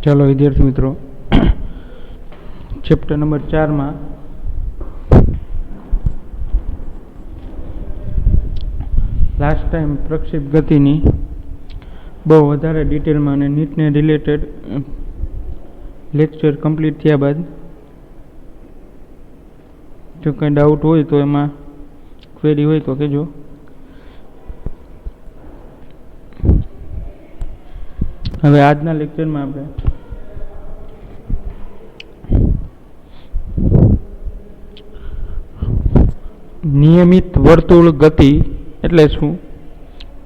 ચાલો વિદ્યાર્થી મિત્રો, ચેપ્ટર નંબર 4માં લાસ્ટ ટાઈમ પ્રક્ષેપ ગતિની બહુ વધારે ડિટેલમાં અને નીટને રિલેટેડ લેક્ચર કમ્પ્લીટ થયા બાદ જો કંઈ ડાઉટ હોય તો એમાં ક્વેરી હોય તો કહેજો. હવે આજના લેક્ચરમાં આપણે નિયમિત વર્તુળ ગતિ એટલે શું,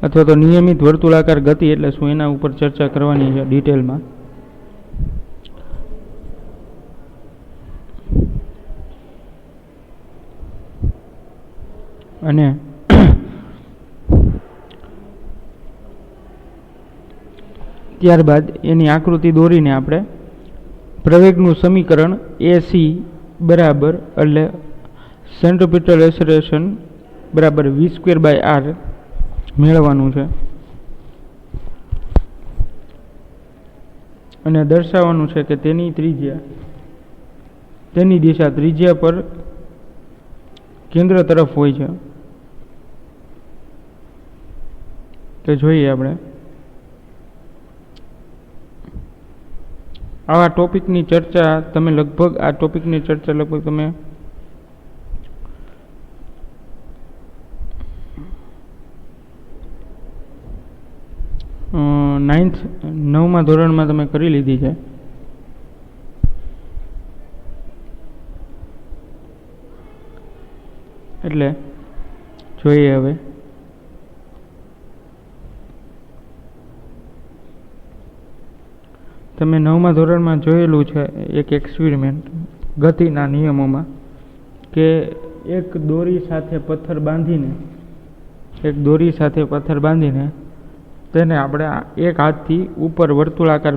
અથવા તો નિયમિત વર્તુળાકાર ગતિ એટલે શું, એના ઉપર ચર્ચા કરવાની છે ડિટેલમાં. અને ત્યારબાદ એની આકૃતિ દોરીને આપણે પ્રવેગનું સમીકરણ AC બરાબર એટલે સેન્ટ્રીપિટલ એસેલેરેશન બરાબર v²/r મેળવવાનું છે અને દર્શાવવાનું છે કે તેની દિશા ત્રિજ્યા પર કેન્દ્ર તરફ હોય છે. તો જોઈએ આપણે આવા ટોપિકની ચર્ચા તમે લગભગ 9મા ધોરણમાં તમે કરી લીધી છે. એટલે જોઈએ હવે તમે 9મા ધોરણમાં જોયેલું છે એક એક્સપેરિમેન્ટ ગતિના નિયમોમાં કે એક દોરી સાથે પથ્થર બાંધીને તેને આપણે એક હાથથી ઉપર વર્તુળાકાર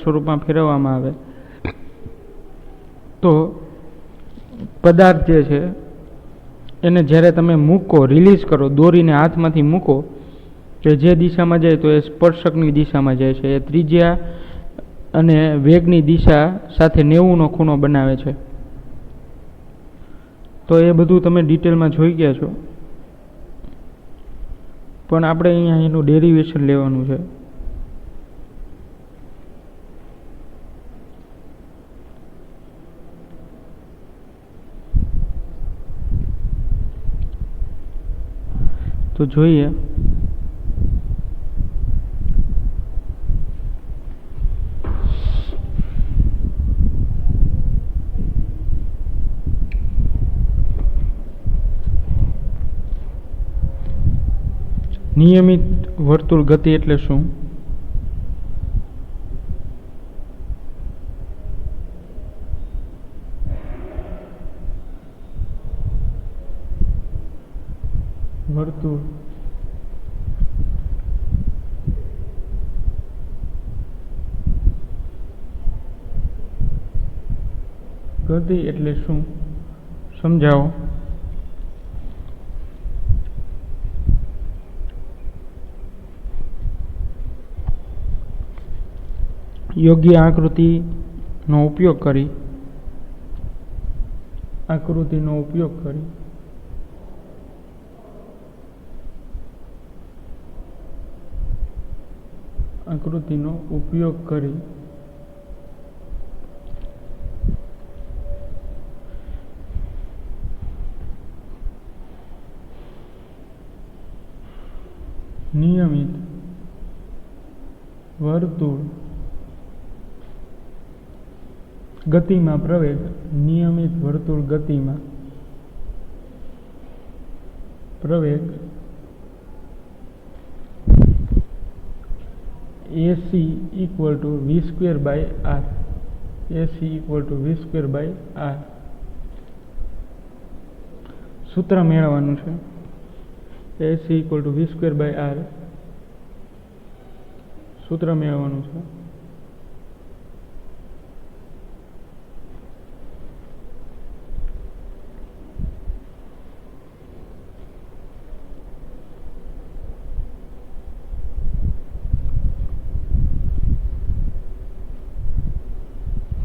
સ્વરૂપમાં ફેરવવામાં આવે તો પદાર્થ જે છે એને જ્યારે તમે રિલીઝ કરો, દોરીને હાથમાંથી મૂકો, કે જે દિશામાં જાય તો એ સ્પર્શકની દિશામાં જાય છે. એ ત્રિજ્યા અને વેગની દિશા સાથે 90નો ખૂણો બનાવે છે. તો એ બધું તમે ડિટેલમાં જોઈ ગયા છો, પણ આપણે અહીંયા એનું ડેરિવેશન લેવાનું છે. તો જોઈએ નિયમિત વર્તુળ ગતિ એટલે શું. વર્તુળ ગતિ એટલે શું સમજાવો. યોગ્ય આકૃતિનો ઉપયોગ કરી નિયમિત વર્તુળ ગતિમાં પ્રવેગ, નિયમિત વર્તુળ ગતિમાં પ્રવેગ AC = v²/r. સૂત્ર મેળવવાનું છે. AC = v²/r સૂત્ર મેળવવાનું છે.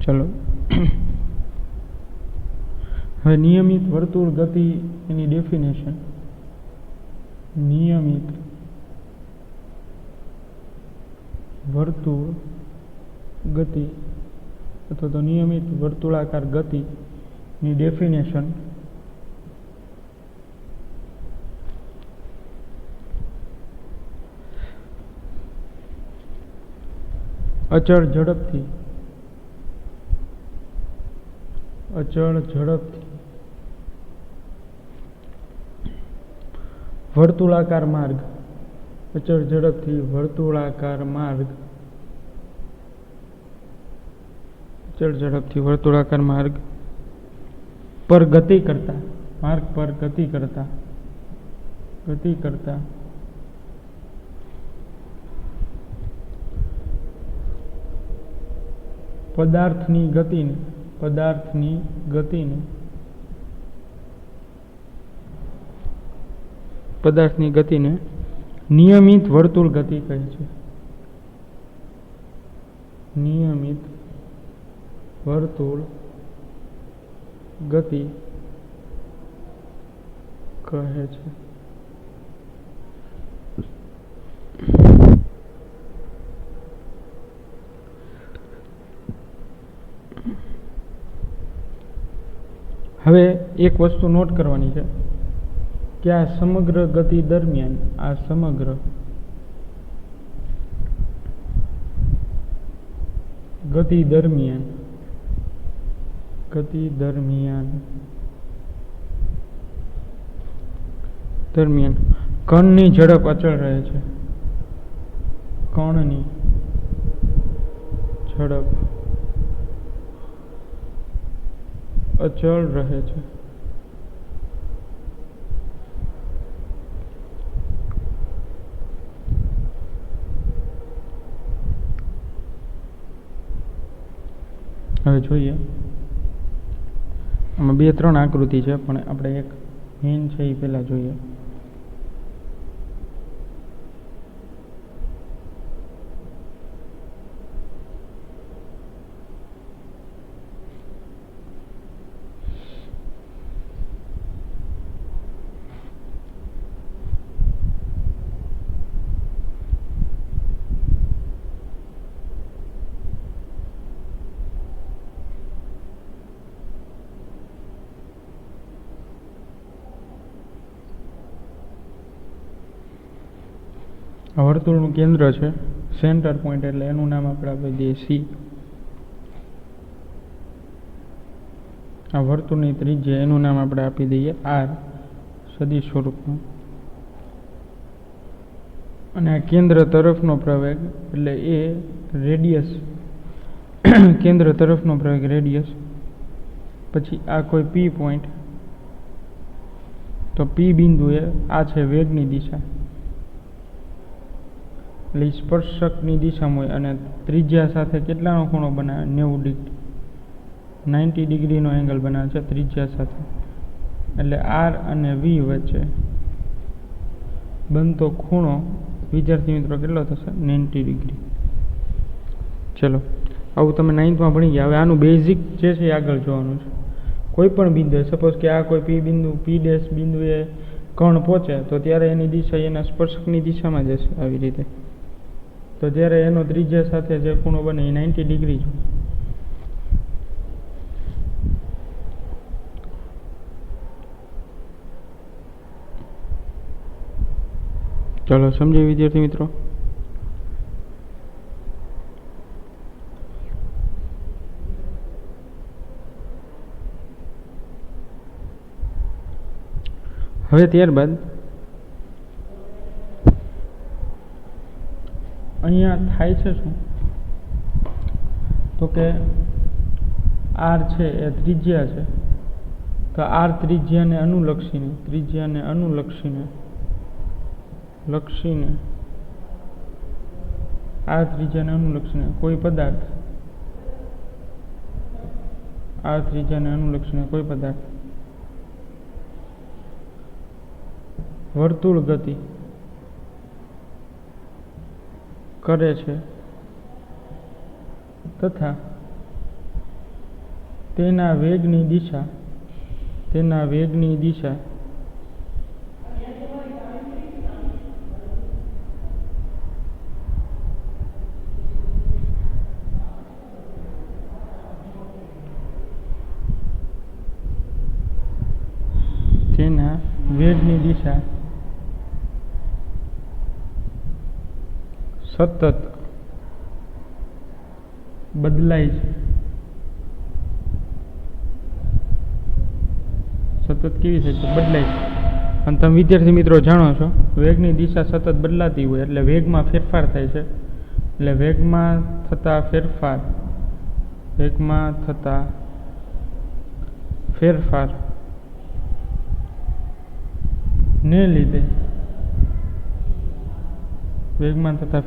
ચલો હવે નિયમિત વર્તુળ ગતિ એની ડેફિનેશન. નિયમિત વર્તુળ ગતિ અથવા તો નિયમિત વર્તુળાકાર ગતિની ડેફિનેશન અચળ ઝડપથી વર્તુળાકાર માર્ગ અચળ ઝડપથી વર્તુળાકાર માર્ગ પર ગતિ કરતા પદાર્થની ગતિને નિયમિત વર્તુળ ગતિ કહે છે. નિયમિત વર્તુળ ગતિ કહે છે. હવે એક વસ્તુ નોટ કરવાની છે કે આ સમગ્ર ગતિ દરમિયાન કણની ઝડપ અચળ રહે છે. કણની ઝડપ અચળ રહે છે. હવે જોઈએ આમાં 2-3 આકૃતિ છે પણ આપણે એક મેઇન છે એ પહેલાં જોઈએ. આ વર્તુળનું કેન્દ્ર છે, સેન્ટર પોઈન્ટ, એટલે એનું નામ આપણે આપી દઈએ સી. આ વર્તુળની ત્રિજ્યા એનું નામ આપણે આપી દઈએ આર સદિશ સ્વરૂપનું. અને આ કેન્દ્ર તરફનો પ્રવેગ એટલે એ રેડિયસ, કેન્દ્ર તરફનો પ્રવેગ રેડિયસ. પછી આ કોઈ પી પોઈન્ટ, તો પી બિંદુએ આ છે વેગની દિશા, એટલે સ્પર્શકની દિશામાં હોય અને ત્રિજ્યા સાથે કેટલાનો ખૂણો બનાવે? 90 ડિગ્રી, 90 ડિગ્રીનો એંગલ બનાવે છે ત્રિજ્યા સાથે. એટલે આર અને વી વચ્ચે બનતો ખૂણો વિદ્યાર્થી મિત્રો કેટલો થશે? 90 ડિગ્રી. ચલો આવું તમે 9thમાં ભણી ગયા. હવે આનું બેઝિક જે છે એ આગળ જોવાનું છે. કોઈ પણ બિંદુએ, સપોઝ કે આ કોઈ પી બિંદુ, પી ડેશ બિંદુએ કણ પહોંચે તો ત્યારે એની દિશા એના સ્પર્શકની દિશામાં જશે આવી રીતે. તો જ્યારે એનો ત્રિજ્યા સાથે જે ખૂણો બને એ 90 ડિગ્રી જ. ચાલો સમજીએ વિદ્યાર્થી મિત્રો. હવે ત્યારબાદ અહીંયા થાય છે શું? તો કે આર છે એ ત્રિજ્યા છે, તો આર ત્રિજ્યાને અનુલક્ષીને આ ત્રિજ્યાને અનુલક્ષીને કોઈ પદાર્થ વર્તુળ ગતિ કરે છે તથા તેના વેગની દિશા તેના વેગની દિશા તેના વેગની દિશા સતત બદલાય છે. સતત કેવી થાય છે? બદલાય છે. અને તમે વિદ્યાર્થી મિત્રો જાણો છો, વેગની દિશા સતત બદલાતી હોય એટલે વેગમાં ફેરફાર થાય છે. એટલે વેગમાં થતા ફેરફાર ને લીધે વેગમાં થતા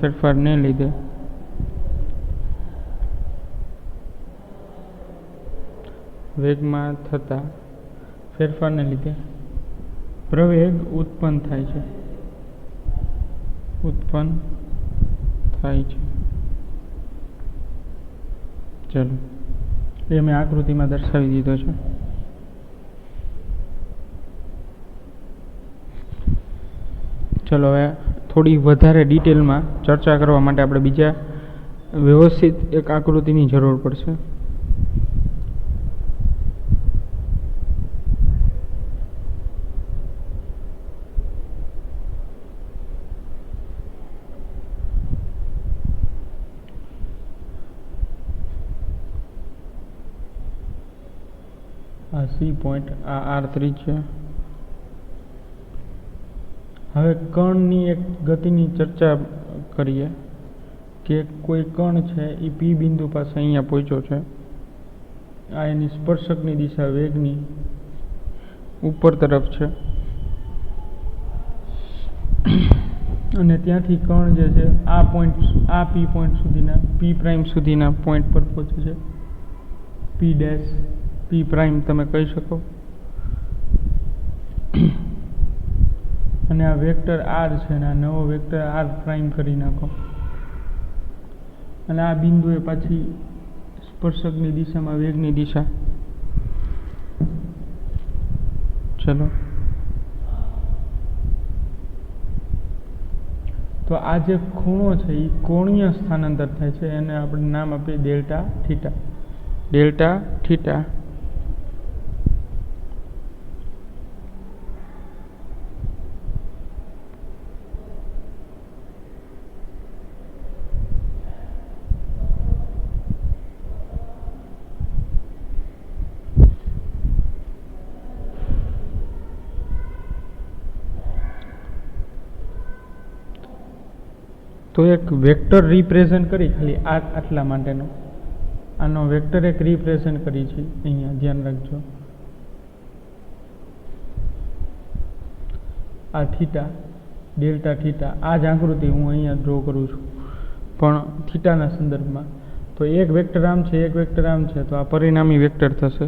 ફેરફારને લીધે પ્રવેગ ઉત્પન્ન થાય છે. ચલો, એ મેં આકૃતિમાં દર્શાવી દીધો છે. ચલો, હવે થોડી વધારે ડિટેલમાં ચર્ચા કરવા માટે આપણે બીજા વ્યવસ્થિત એક આકૃતિની જરૂર પડશે. આ સી પોઈન્ટ, આ આર ત્રિજ્યા. હવે કણની એક ગતિની ચર્ચા કરીએ કે કોઈ કણ છે એ પી બિંદુ પાસે અહીંયા પહોંચ્યો છે. આ એની સ્પર્શકની દિશા વેગની ઉપર તરફ છે અને ત્યાંથી કણ જે છે આ પોઈન્ટ, આ પી પોઈન્ટ સુધીના, પી પ્રાઇમ સુધીના પોઈન્ટ પર પહોંચે છે. પી ડેશ, પી પ્રાઇમ તમે કહી શકો. અને આ વેક્ટર આર છે ને આ નવો વેક્ટર આર પ્રાઇમ કરી નાખો. અને આ બિંદુએ પાછી સ્પર્શકની દિશામાં વેગની દિશા. ચલો, તો આ જે ખૂણો છે એ કોણીય સ્થાનાંતર થાય છે. એને આપણે નામ આપીએ ડેલ્ટા થીટા. ડેલ્ટા થીટા તો એક વેક્ટર રિપ્રેઝન્ટ કરી, ખાલી આટલા માટેનો આનો વેક્ટર એક રિપ્રેઝન્ટ કરી છે અહીંયા, ધ્યાન રાખજો. આ થીટા, ડેલ્ટા થીટા, આ જ આકૃતિ હું અહીંયા ડ્રો કરું છું પણ થીટાના સંદર્ભમાં. તો એક વેક્ટર આમ છે, એક વેક્ટર આમ છે, તો આ પરિણામી વેક્ટર થશે.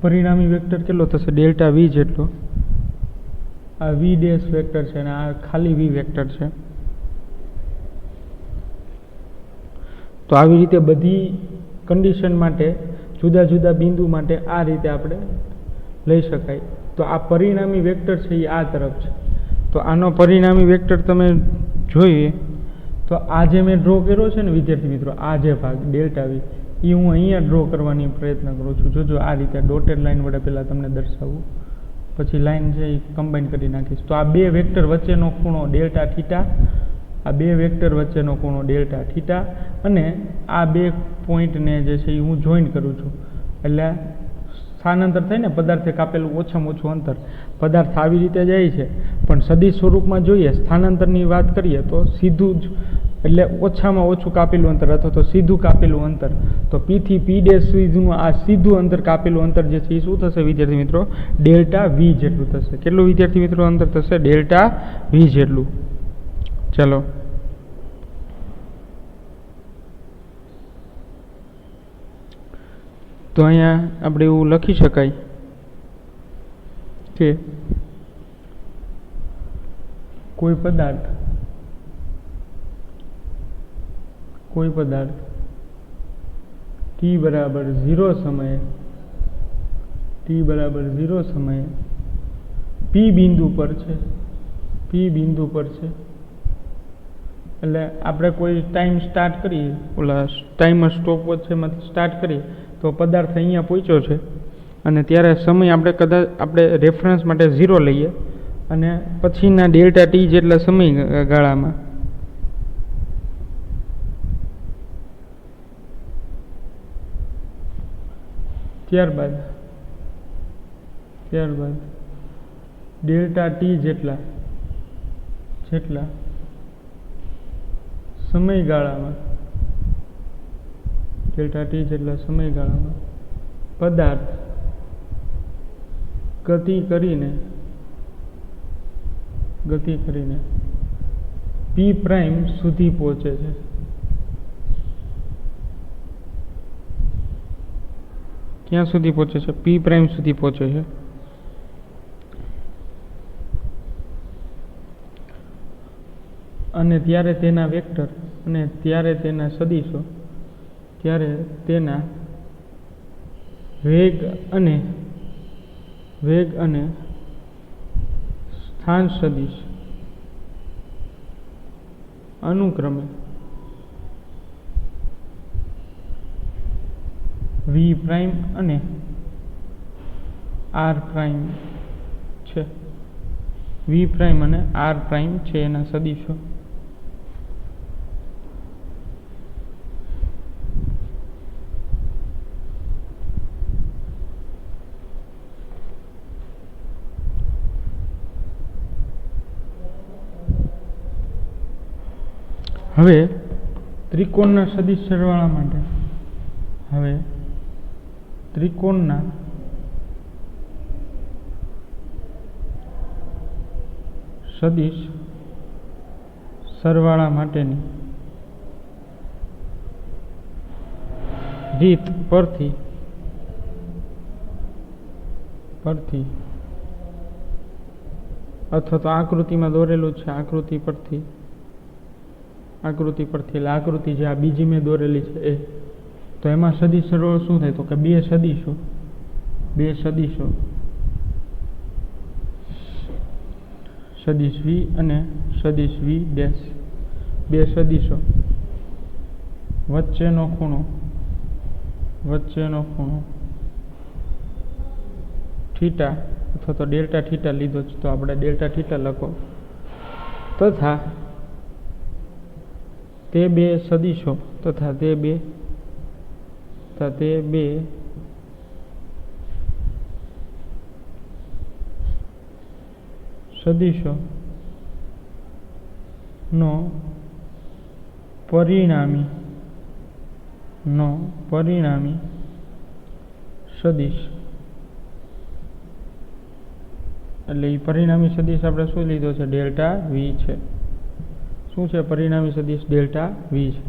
પરિણામી વેક્ટર કેટલો થશે? ડેલ્ટા વી જેટલો. આ વી ડેશ વેક્ટર છે અને આ ખાલી વી વેક્ટર છે. તો આવી રીતે બધી કન્ડિશન માટે, જુદા જુદા બિંદુ માટે આ રીતે આપણે લઈ શકાય. તો આ પરિણામી વેક્ટર છે એ આ તરફ છે. તો આનો પરિણામી વેક્ટર તમે જોઈએ તો આ જે મેં ડ્રો કર્યો છે ને વિદ્યાર્થી મિત્રો, આ જે ભાગ ડેલ્ટા વી, એ હું અહીંયા ડ્રો કરવાની પ્રયત્ન કરું છું. જોજો આ રીતે ડોટેડ લાઇન વડે પહેલાં તમને દર્શાવું, પછી લાઇન છે એ કમ્બાઈન કરી નાખીશ. તો આ બે વેક્ટર વચ્ચેનો ખૂણો ડેલ્ટા થીટા, આ બે વેક્ટર વચ્ચેનો ખૂણો ડેલ્ટા થીટા, અને આ બે પોઈન્ટને જે છે એ હું જોઈન કરું છું. એટલે સ્થાનાંતર થાય ને, પદાર્થે કાપેલું ઓછામાં ઓછું અંતર. પદાર્થ આવી રીતે જાય છે પણ સદિશ સ્વરૂપમાં જોઈએ, સ્થાનાંતરની વાત કરીએ તો સીધું જ, એટલે ઓછામાં ઓછું કાપેલું અંતર અથવા તો સીધું કાપેલું અંતર. તો પી થી પી ડેશ સુધીનું આ સીધું અંતર, કાપેલું અંતર જે છે એ શું થશે વિદ્યાર્થી મિત્રો? ડેલ્ટા વી જેટલું થશે. કેટલું વિદ્યાર્થી મિત્રો અંતર થશે? ડેલ્ટા વી જેટલું. ચલો, તો અહીંયા આપણે એવું લખી શકાય કે કોઈ પદાર્થ t બરાબર 0 સમયે p બિંદુ પર છે એટલે આપણે કોઈ ટાઈમ સ્ટાર્ટ કરીએ, ઓલા ટાઈમર સ્ટોપ વચ્ચેમાંથી સ્ટાર્ટ કરીએ તો પદાર્થ અહીંયા પહોંચ્યો છે અને ત્યારે સમય આપણે રેફરન્સ માટે 0 લઈએ અને પછીના ડેલ્ટા ટી જેટલા સમયગાળામાં ત્યારબાદ ડેલ્ટા ટી જેટલા સમયગાળામાં પદાર્થ ગતિ કરીને પી પ્રાઇમ સુધી પહોંચે છે. ક્યાં સુધી પહોંચે છે? પી પ્રાઇમ સુધી પહોંચે છે. અને ત્યારે તેના વેક્ટર અને ત્યારે તેના સદિશો, ત્યારે તેના વેગ અને સ્થાન સદિશ અનુક્રમે વી પ્રાઇમ અને આર પ્રાઇમ છે. વી પ્રાઇમ અને આર પ્રાઇમ છે એના સદિશો. હવે ત્રિકોણના સદિશ સરવાળા માટે ત્રિકોણના સદિશ સરવાળા માટેની રીત પરથી અથવા તો આકૃતિમાં દોરેલું છે, આકૃતિ પરથી એટલે આકૃતિ જે આ બીજી મેં દોરેલી છે એ, તો એમાં સદિશ સરવાળો શું થાય? તો કે બે સદિશો સદિશ વી અને સદિશ વી ડેશ, બે સદિશો વચ્ચેનો ખૂણો થીટા અથવા તો ડેલ્ટા થીટા લીધો છે તો આપણે ડેલ્ટા થીટા લખો, તથા તે બે સદિશો નો પરિણામી સદિશ, એટલે એ પરિણામી સદિશ આપણે શું લીધો છે? ડેલ્ટા વી છે. શું છે પરિણામી સદિશ? ડેલ્ટા વી છે.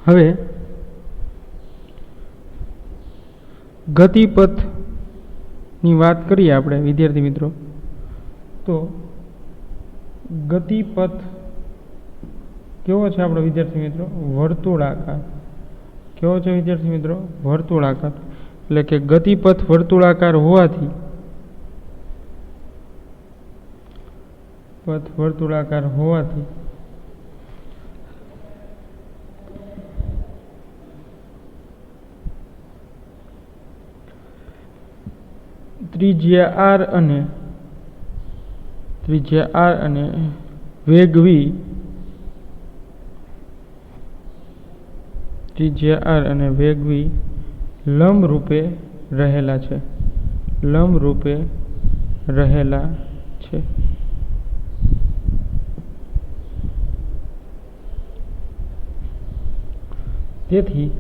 હવે ગતિપથની વાત કરીએ આપણે વિદ્યાર્થી મિત્રો, તો ગતિપથ કેવો છે આપણો વિદ્યાર્થી મિત્રો? વર્તુળાકાર. કેવો છે વિદ્યાર્થી મિત્રો? વર્તુળાકાર. એટલે કે ગતિપથ વર્તુળાકાર હોવાથી ત્રિજ્યા r અને વેગ v લંબ રૂપે રહેલા છે. તેથી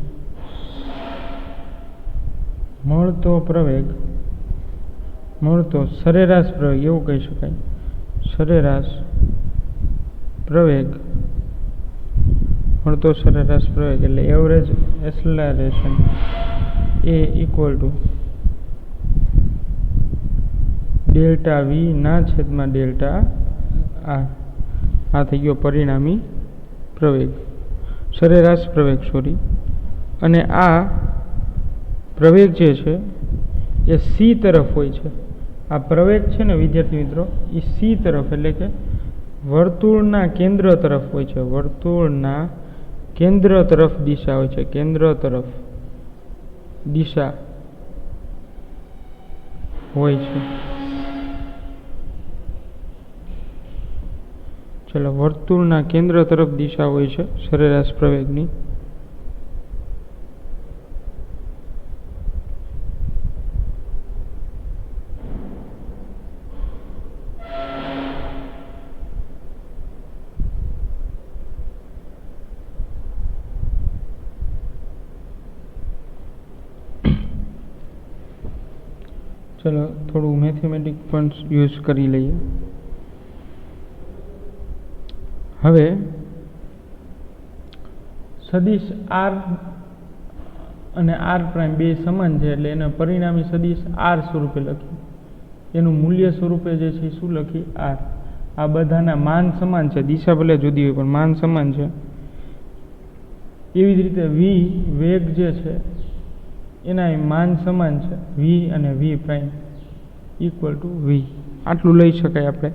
મળતો સરેરાશ પ્રવેગ એવું કહી શકાય. સરેરાશ પ્રવેગ મળતો સરેરાશ પ્રવેગ એટલે એવરેજ એક્સલરેશન એ ઇક્વલ ટુ ડેલ્ટા વી ના છેદમાં ડેલ્ટા આર. આ થઈ ગયો પરિણામી પ્રવેગ, સરેરાશ પ્રવેગ સોરી. અને આ પ્રવેગ જે છે એ સી તરફ હોય છે. આ પ્રવેગ છે ને વિદ્યાર્થી મિત્રો એ સી તરફ એટલે કે વર્તુળના કેન્દ્ર તરફ હોય છે. વર્તુળના કેન્દ્ર તરફ દિશા હોય છે. કેન્દ્ર તરફ દિશા હોય છે. ચલો, વર્તુળના કેન્દ્ર તરફ દિશા હોય છે સરેરાશ પ્રવેગની. ચલો થોડું મેથેમેટિક પણ યુઝ કરી લઈએ. હવે સદિશ આર અને આર પ્રાઇમ બે સમાન છે એટલે એના પરિણામી સદિશ આર સ્વરૂપે લખી. એનું મૂલ્ય સ્વરૂપે જે છે શું લખી? આર. આ બધાના માન સમાન છે, દિશા ભલે જુદી હોય પણ માન સમાન છે. એવી જ રીતે વી વેગ જે છે એના માન સમાન છે, વી અને વી પ્રાઇમ ઇક્વલ ટુ વી. આટલું લઈ શકાય આપણે.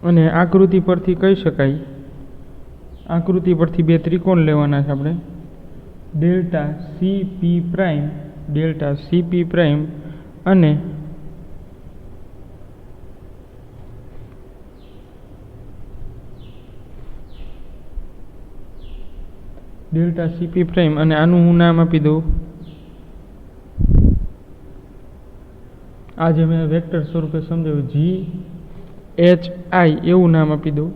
અને આકૃતિ પરથી કહી શકાય, આકૃતિ પરથી બે ત્રિકોણ લેવાના છે આપણે. Delta CP prime, delta CP prime અને ડેલ્ટા સીપી પ્રાઇમ અને આનું હું નામ આપી દઉં, આ જે મેં વેક્ટર સ્વરૂપે સમજાવ્યું, જી એચ આઈ એવું નામ આપી દઉં.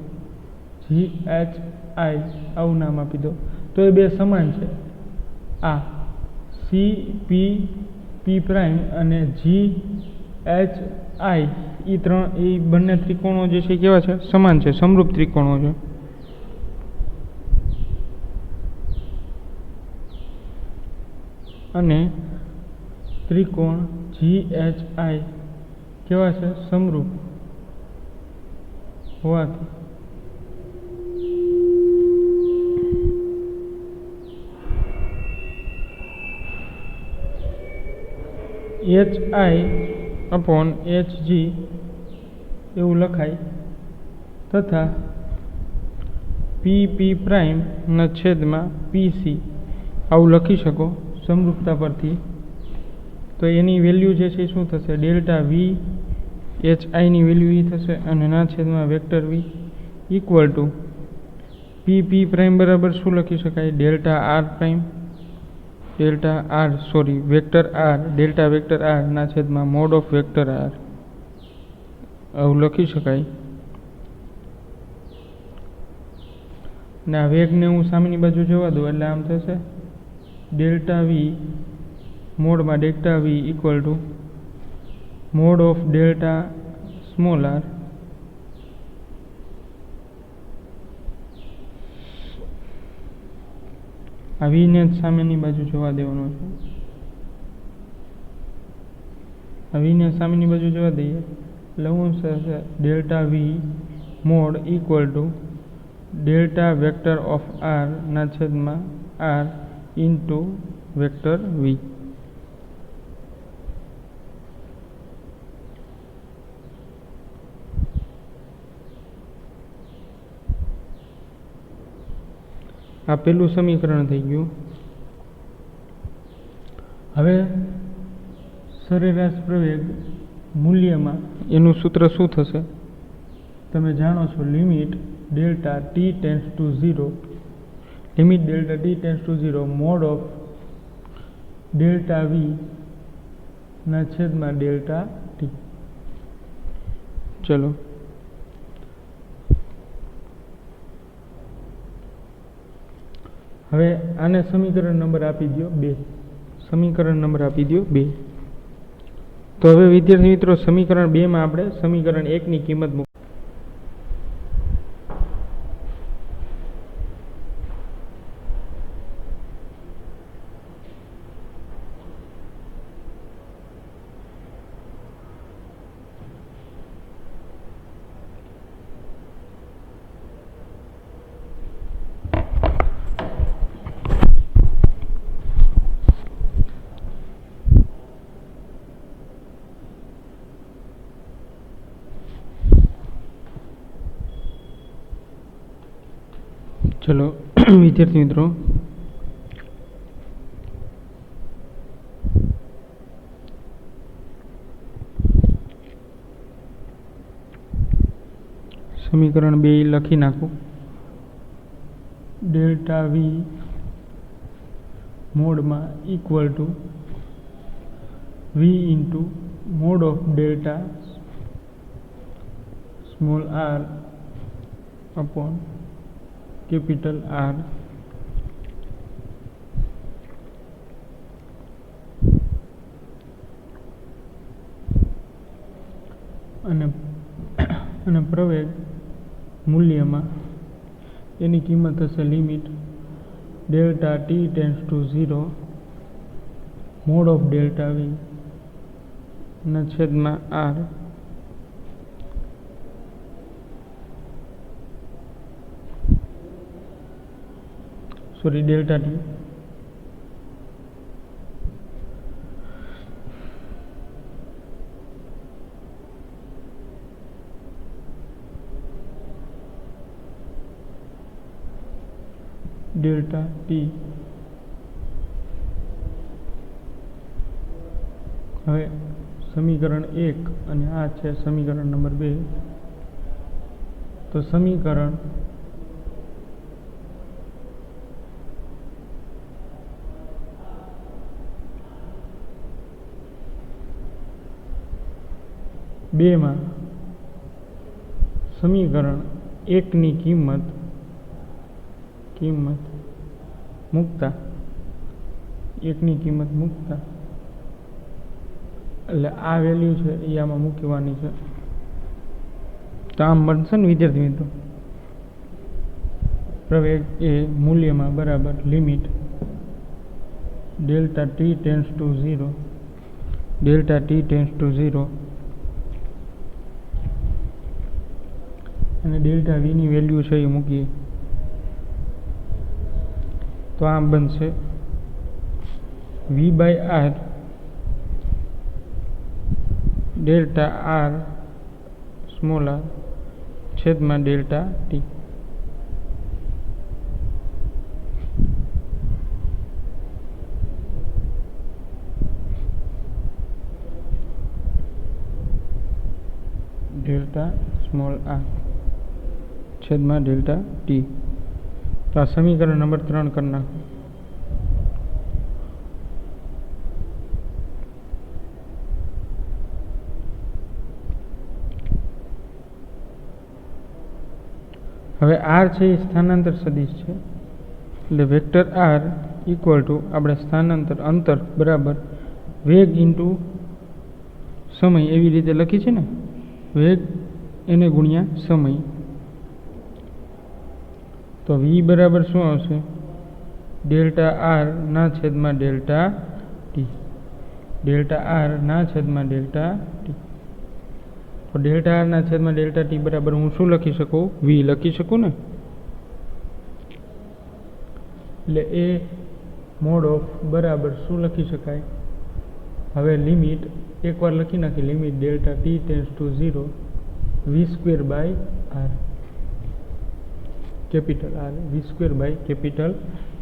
જી એચ આઈ આવું નામ આપી દો તો એ બે સમાન છે. આ સી પી પી પ્રાઇમ અને જી એચ આઈ એ ત્રણ એ બંને ત્રિકોણો જે છે કેવા છે? સમાન છે, સમરૂપ ત્રિકોણો છે. અને ત્રિકોણ જી એચ આઈ કેવા છે? સમરૂપ હોવાથી H I upon H G એવું લખાય તથા પી પી પ્રાઇમના છેદમાં પી સી આવું લખી શકો સમરૂપતા પરથી. તો એની વેલ્યુ જે છે શું થશે? ડેલ્ટા વી એચ આઈની વેલ્યુ એ થશે અને ના છેદમાં vector V equal to P P prime બરાબર શું લખી શકાય? Delta R prime, delta R sorry vector R, delta vector R ના છેદમાં મોડ ઓફ વેક્ટર આર આવું લખી શકાય. ને આ વેગને હું સામેની બાજુ જવા દઉં એટલે આમ થશે ડેલ્ટા વી મોડમાં delta V equal to mod of delta small R આ વીને જ સામેની બાજુ જવા દેવાનો છે. આ વીને સામેની બાજુ જવા દઈએ એટલે હું થશે delta v mod equal to delta vector of r ના છેદમાં આર ઇન્ટુ વેક્ટર વી. આ પેલું સમીકરણ થઈ ગયું. હવે સરેરાશ પ્રવેગ મૂલ્યમાં એનું સૂત્ર શું થશે? તમે જાણો છો, limit delta t tends to 0, limit delta t tends to 0 mod of delta વી ના છેદમાં ડેલ્ટા ટી. ચલો હવે આને સમીકરણ નંબર આપી દો 2. સમીકરણ નંબર આપી દો 2. તો હવે વિદ્યાર્થી મિત્રો સમીકરણ 2 માં આપણે સમીકરણ 1 ની કિંમત ચલો વિદ્યાર્થી મિત્રો સમીકરણ 2 લખી નાખું ડેલ્ટા વી મોડમાં equal to v into mod of delta small r upon capital R અને પ્રવેગ મૂલ્યમાં એની કિંમત હશે limit delta T tends to 0 mod of delta વી ના છેદમાં r sorry delta T delta t હવે સમીકરણ 1 અને આ છે સમીકરણ નંબર 2 તો સમીકરણ બેમાં સમીકરણ 1 ની કિંમત મૂકતા 1 ની કિંમત મૂકતા એટલે આ વેલ્યુ છે એ આમાં મૂકવાની છે તો આમ બનશે ને વિદ્યાર્થી મિત્રો પ્રવેગ એ મૂલ્યમાં બરાબર limit delta T tends to 0 delta T tends to 0 અને ડેલ્ટા વી ની વેલ્યુ છે એ મૂકીએ તો આમ બનશે V by R delta R small R છેદમાં delta T delta small R છેદમાં ડેલ્ટા ટી તો આ સમીકરણ નંબર 3 કરી નાખો હવે આર છે એ સ્થાનાંતર સદિશ છે એટલે વેક્ટર આર ઇક્વલ ટુ આપણે સ્થાનાંતર અંતર બરાબર વેગ ઇન્ટુ સમય એવી રીતે લખી છે ને વેગ એને ગુણ્યા સમય તો વી બરાબર શું આવશે ડેલ્ટા આર ના છેદમાં ડેલ્ટા ટી ડેલ્ટા આર ના છેદમાં ડેલ્ટા ટી તો ડેલ્ટા આર ના છેદમાં ડેલ્ટા ટી બરાબર હું શું લખી શકું વી લખી શકું ને એટલે એ મોડ ઓફ બરાબર શું લખી શકાય હવે લિમિટ એકવાર લખી નાખી limit delta T tends to 0 V square by R capital R V square by capital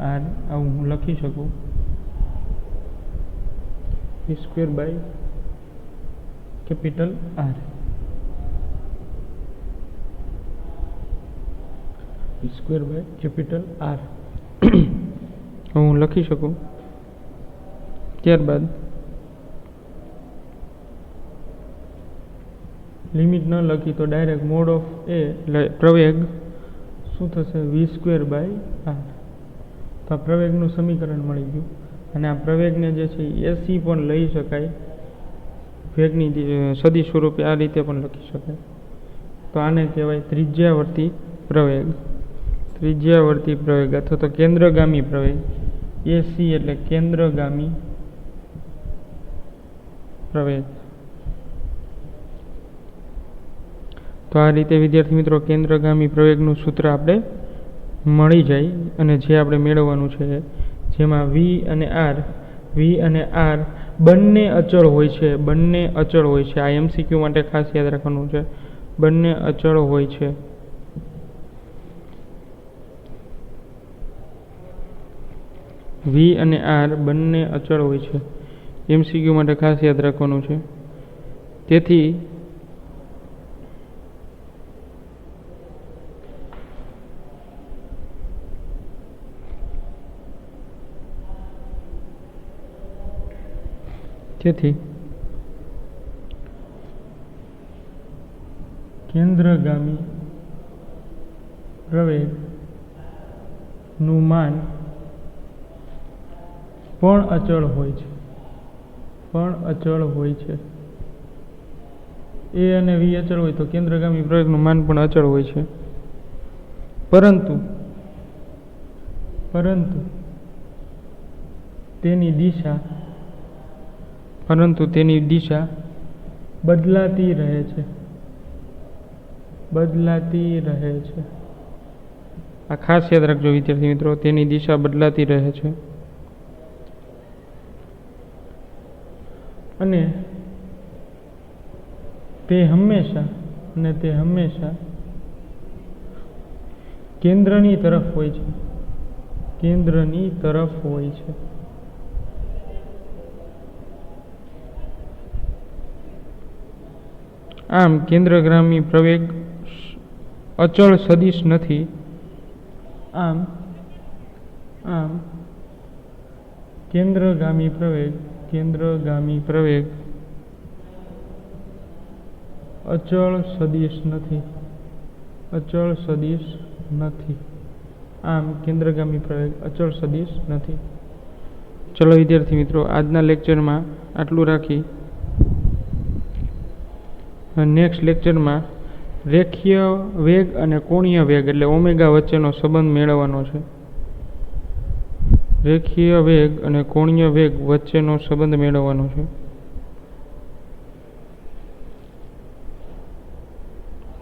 R આવું હું લખી શકું V square by capital R V square by capital R હું લખી શકું ત્યારબાદ લિમિટ ન લખી તો ડાયરેક્ટ મોડ ઓફ એ એટલે પ્રવેગ શું થશે વી સ્ક્વેર બાય આર તો આ પ્રવેગનું સમીકરણ મળી ગયું અને આ પ્રવેગને જે છે એસી પણ લઈ શકાય વેગની સદિશ સ્વરૂપે આ રીતે પણ લખી શકાય. તો આને કહેવાય ત્રિજ્યાવર્તી પ્રવેગ. ત્રિજ્યાવર્તી પ્રવેગ અથવા તો કેન્દ્રગામી પ્રવેગ. એસી એટલે કેન્દ્રગામી પ્રવેગ. તો આ રીતે વિદ્યાર્થી મિત્રો કેન્દ્રગામી પ્રવેગનું સૂત્ર આપણે મળી જાય અને જે આપણે મેળવવાનું છે જેમાં વી અને આર બંને અચળ હોય છે. બંને અચળ હોય છે. આ એમસીક્યુ માટે ખાસ યાદ રાખવાનું છે. બંને અચળ હોય છે. વી અને આર બંને અચળ હોય છે. એમસીક્યુ માટે ખાસ યાદ રાખવાનું છે. તેથી કેન્દ્રગામી પ્રવેગનું માન પણ અચળ હોય છે. પણ અચળ હોય છે. એ અને વી અચળ હોય તો કેન્દ્રગામી પ્રવેગનું માન પણ અચળ હોય છે. પરંતુ તેની દિશા બદલાતી રહે છે. આ ખાસ યાદ રાખજો વિદ્યાર્થી મિત્રો, તેની દિશા બદલાતી રહે છે. અને તે હંમેશા કેન્દ્રની તરફ હોય છે. આમ કેન્દ્રગામી પ્રવેગ અચળ સદિશ નથી. આમ કેન્દ્રગામી પ્રવેગ અચળ સદિશ નથી. આમ કેન્દ્રગામી પ્રવેગ અચળ સદિશ નથી. ચલો વિદ્યાર્થી મિત્રો, આજના લેક્ચરમાં આટલું રાખી નેક્સ્ટ લેક્ચરમાં રેખીય વેગ અને કોણીય વેગ એટલે ઓમેગા વચ્ચેનો સંબંધ મેળવવાનો છે. રેખીય વેગ અને કોણીય વેગ વચ્ચેનો સંબંધ મેળવવાનો છે.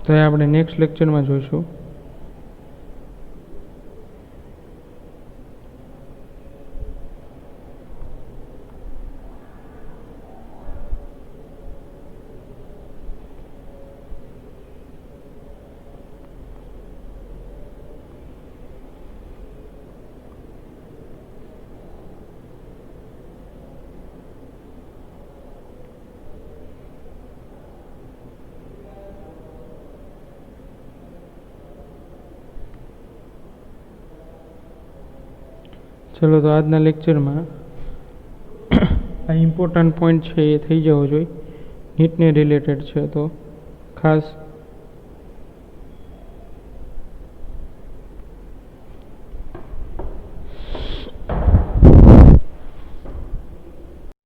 તો એ આપણે નેક્સ્ટ લેક્ચરમાં જોઈશું. ચલો, તો આજના લેક્ચરમાં આ ઇમ્પોર્ટન્ટ પોઈન્ટ છે એ થઈ જવો જોઈએ. નીટને રિલેટેડ છે તો ખાસ